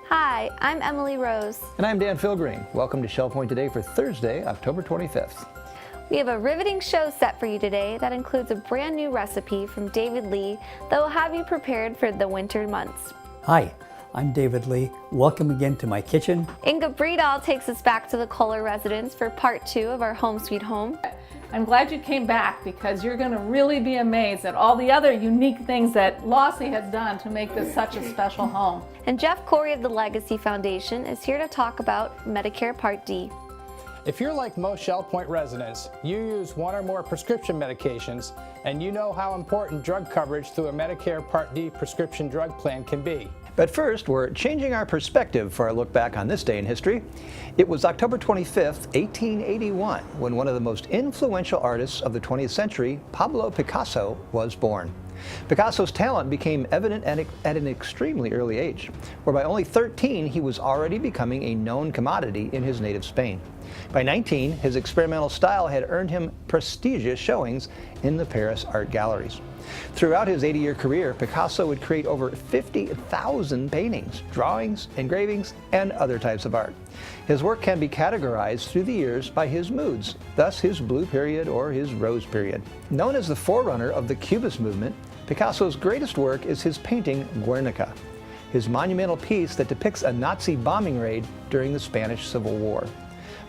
Hi, I'm Emily Rose. And I'm Dan Filgreen. Welcome to Shell Point Today for Thursday, October 25th. We have a riveting show set for you today that includes a brand new recipe from David Lee that will have you prepared for the winter months. Hi, I'm David Lee. Welcome again to my kitchen. Inga Bredahl takes us back to the Kohler residence for part 2 of our Home Sweet Home. I'm glad you came back because you're going to really be amazed at all the other unique things that Lossie has done to make this such a special home. And Jeff Corey of the Legacy Foundation is here to talk about Medicare Part D. If you're like most Shell Point residents, you use one or more prescription medications, and you know how important drug coverage through a Medicare Part D prescription drug plan can be. But first, we're changing our perspective for a look back on this day in history. It was October 25th, 1881, when one of the most influential artists of the 20th century, Pablo Picasso, was born. Picasso's talent became evident at an extremely early age, where by only 13 he was already becoming a known commodity in his native Spain. By 19, his experimental style had earned him prestigious showings in the Paris art galleries. Throughout his 80-year career, Picasso would create over 50,000 paintings, drawings, engravings, and other types of art. His work can be categorized through the years by his moods, thus his blue period or his rose period. Known as the forerunner of the Cubist movement, Picasso's greatest work is his painting Guernica, his monumental piece that depicts a Nazi bombing raid during the Spanish Civil War.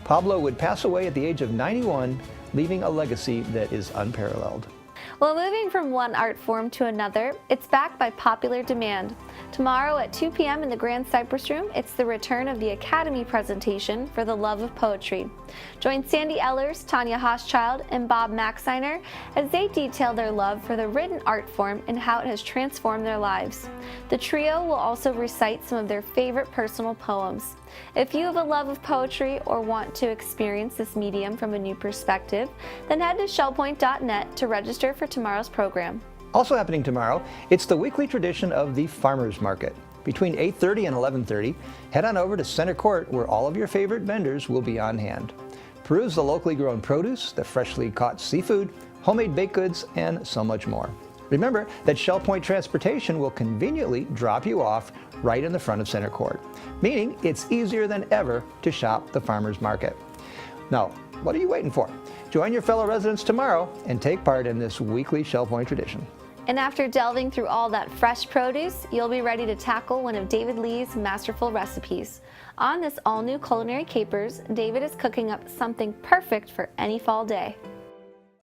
Pablo would pass away at the age of 91, leaving a legacy that is unparalleled. Well, moving from one art form to another, it's back by popular demand. Tomorrow at 2 p.m. in the Grand Cypress Room, it's the return of the Academy presentation for the love of poetry. Join Sandy Ellers, Tanya Hochschild, and Bob Maxiner as they detail their love for the written art form and how it has transformed their lives. The trio will also recite some of their favorite personal poems. If you have a love of poetry or want to experience this medium from a new perspective, then head to shellpoint.net to register for tomorrow's program. Also happening tomorrow, it's the weekly tradition of the Farmers Market. Between 8:30 and 11:30, head on over to Center Court where all of your favorite vendors will be on hand. Peruse the locally grown produce, the freshly caught seafood, homemade baked goods, and so much more. Remember that Shell Point Transportation will conveniently drop you off right in the front of Center Court, meaning it's easier than ever to shop the Farmers Market. Now, what are you waiting for? Join your fellow residents tomorrow and take part in this weekly Shell Point tradition. And after delving through all that fresh produce, you'll be ready to tackle one of David Lee's masterful recipes. On this all-new Culinary Capers, David is cooking up something perfect for any fall day.